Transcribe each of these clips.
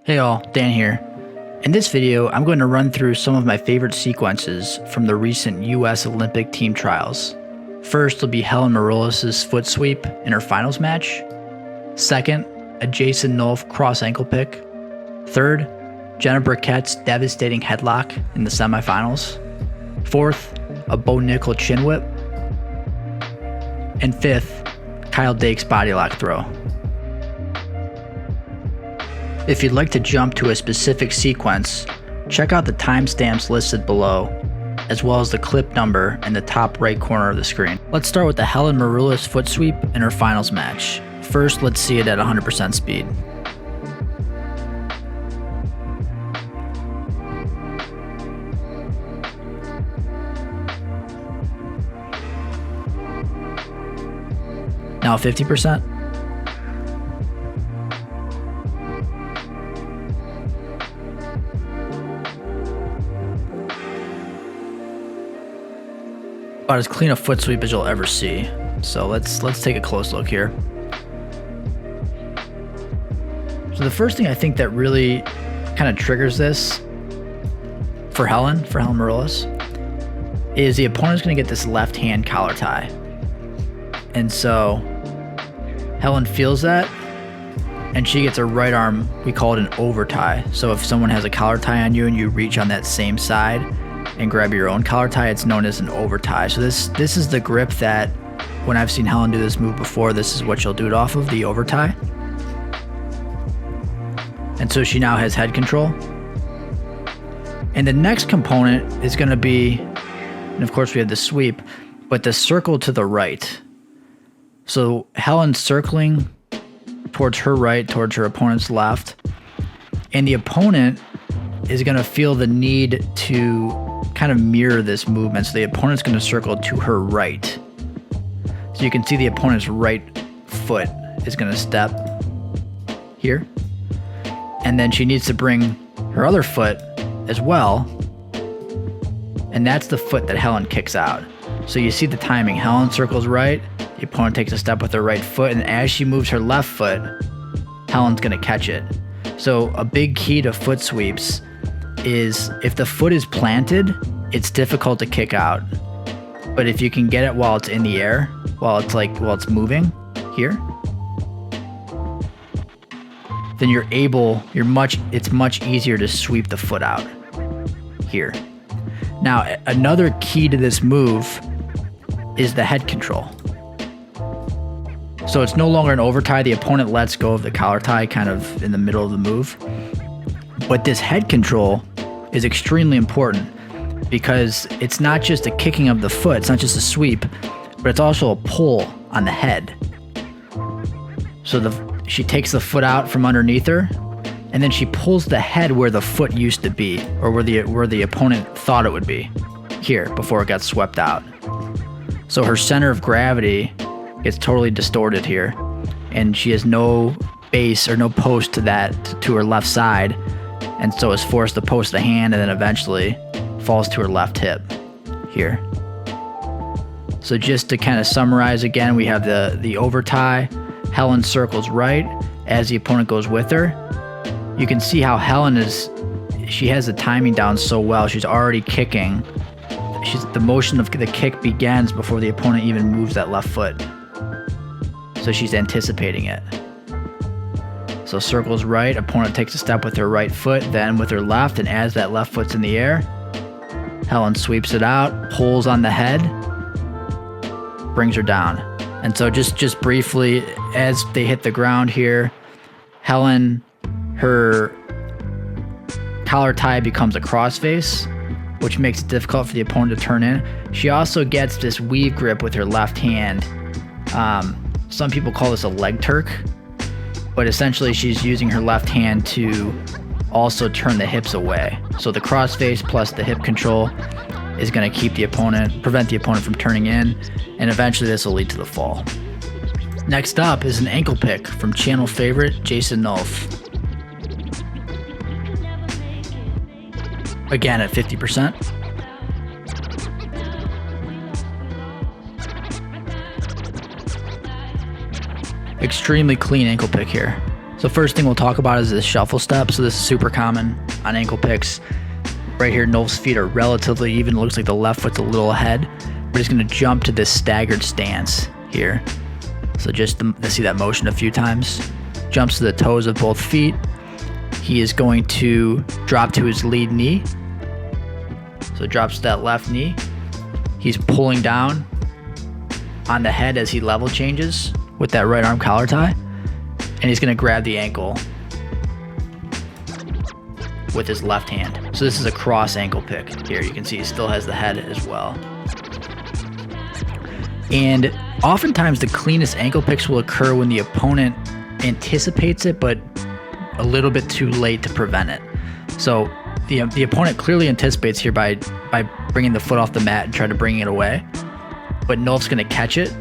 Hey all, Dan here. In this video, I'm going to run through some of my favorite sequences from the recent US Olympic team trials. First will be Helen Maroulis' foot sweep in her finals match. Second, a Jason Nolf cross ankle pick. Third, Jenna Burkett's devastating headlock in the semifinals. Fourth, a Bo Nickel chin whip. And fifth, Kyle Dake's body lock throw. If you'd like to jump to a specific sequence, check out the timestamps listed below, as well as the clip number in the top right corner of the screen. Let's start with the Helen Maroulis foot sweep in her finals match. First, let's see it at 100% speed. Now 50%. About as clean a foot sweep as you'll ever see. So let's take a close look here. So the first thing I think that really kind of triggers this for Helen Maroulis, is the opponent's going to get this left hand collar tie. And so Helen feels that, and she gets a right arm, we call it an over tie. So if someone has a collar tie on you and you reach on that same side and grab your own collar tie, it's known as an over tie. So this is the grip that, when I've seen Helen do this move before, this is what she'll do it off of, the over tie. And so she now has head control. And the next component is going to be, and of course we have the sweep, but the circle to the right. So Helen's circling towards her right, towards her opponent's left, and the opponent is going to feel the need to kind of mirror this movement. So the opponent's going to circle to her right. So you can see the opponent's right foot is going to step here. And then she needs to bring her other foot as well. And that's the foot that Helen kicks out. So you see the timing. Helen circles right. The opponent takes a step with her right foot. And as she moves her left foot, Helen's going to catch it. So a big key to foot sweeps is if the foot is planted, it's difficult to kick out. But if you can get it while it's in the air, while it's moving here, then it's much easier to sweep the foot out here. Now, another key to this move is the head control. So it's no longer an over tie. The opponent lets go of the collar tie kind of in the middle of the move. But this head control is extremely important, because it's not just a kicking of the foot, it's not just a sweep, but it's also a pull on the head. So she takes the foot out from underneath her, and then she pulls the head where the foot used to be, or where the opponent thought it would be, here, before it got swept out. So her center of gravity gets totally distorted here, and she has no base or no post to her left side, and so is forced to post the hand, and then eventually falls to her left hip here. So just to kind of summarize again, we have the over tie. Helen circles right as the opponent goes with her. You can see how Helen she has the timing down so well. She's already kicking. The motion of the kick begins before the opponent even moves that left foot. So she's anticipating it. So circles right, opponent takes a step with her right foot, then with her left, and as that left foot's in the air, Helen sweeps it out, pulls on the head, brings her down. And so just briefly, as they hit the ground here, Helen, her collar tie becomes a crossface, which makes it difficult for the opponent to turn in. She also gets this weave grip with her left hand. Some people call this a leg Turk, but essentially she's using her left hand to also turn the hips away. So the crossface plus the hip control is going to prevent the opponent from turning in, and eventually this will lead to the fall. Next up is an ankle pick from channel favorite Jason Nolf. Again at 50%. Extremely clean ankle pick here. So first thing we'll talk about is this shuffle step. So this is super common on ankle picks. Right here, Nolf's feet are relatively even. It looks like the left foot's a little ahead. We're just going to jump to this staggered stance here. So just to see that motion a few times. Jumps to the toes of both feet. He is going to drop to his lead knee. So drops to that left knee. He's pulling down on the head as he level changes with that right arm collar tie. And he's going to grab the ankle with his left hand. So this is a cross ankle pick here. You can see he still has the head as well. And oftentimes the cleanest ankle picks will occur when the opponent anticipates it, but a little bit too late to prevent it. So the opponent clearly anticipates here by bringing the foot off the mat and trying to bring it away. But Nolf's going to catch it.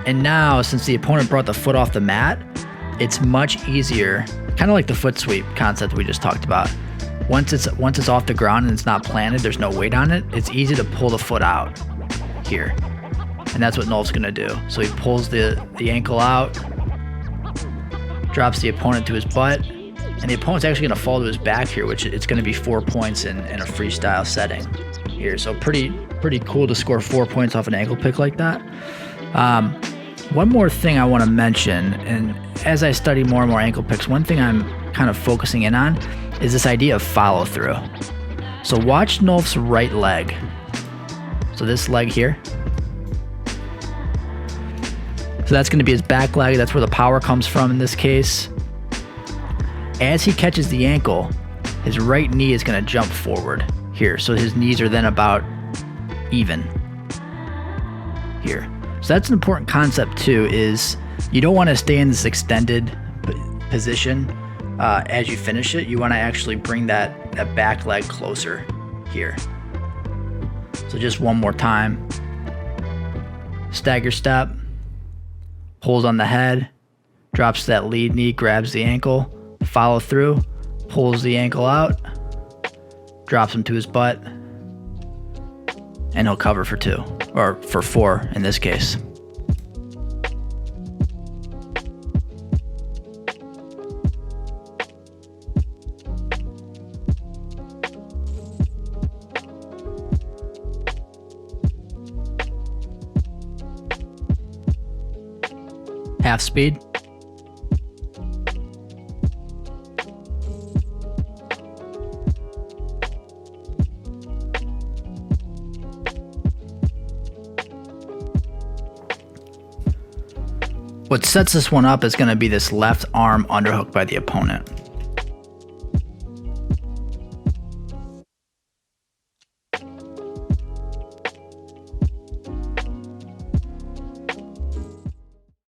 And now, since the opponent brought the foot off the mat, it's much easier, kind of like the foot sweep concept we just talked about. Once it's off the ground and it's not planted, there's no weight on it, it's easy to pull the foot out here. And that's what Nolf's going to do. So he pulls the ankle out, drops the opponent to his butt, and the opponent's actually going to fall to his back here, which it's going to be 4 points in a freestyle setting here. So pretty cool to score 4 points off an ankle pick like that. One more thing I want to mention, and as I study more and more ankle picks, one thing I'm kind of focusing in on is this idea of follow through. So watch Nolf's right leg. So this leg here. So that's going to be his back leg. That's where the power comes from in this case. As he catches the ankle, his right knee is going to jump forward here. So his knees are then about even here. So that's an important concept too, is you don't want to stay in this extended position as you finish it. You want to actually bring that back leg closer here. So just one more time. Stagger step. Pulls on the head. Drops that lead knee, grabs the ankle. Follow through. Pulls the ankle out. Drops him to his butt. And he'll cover for 2, or for 4 in this case. Half speed. What sets this one up is going to be this left arm underhook by the opponent.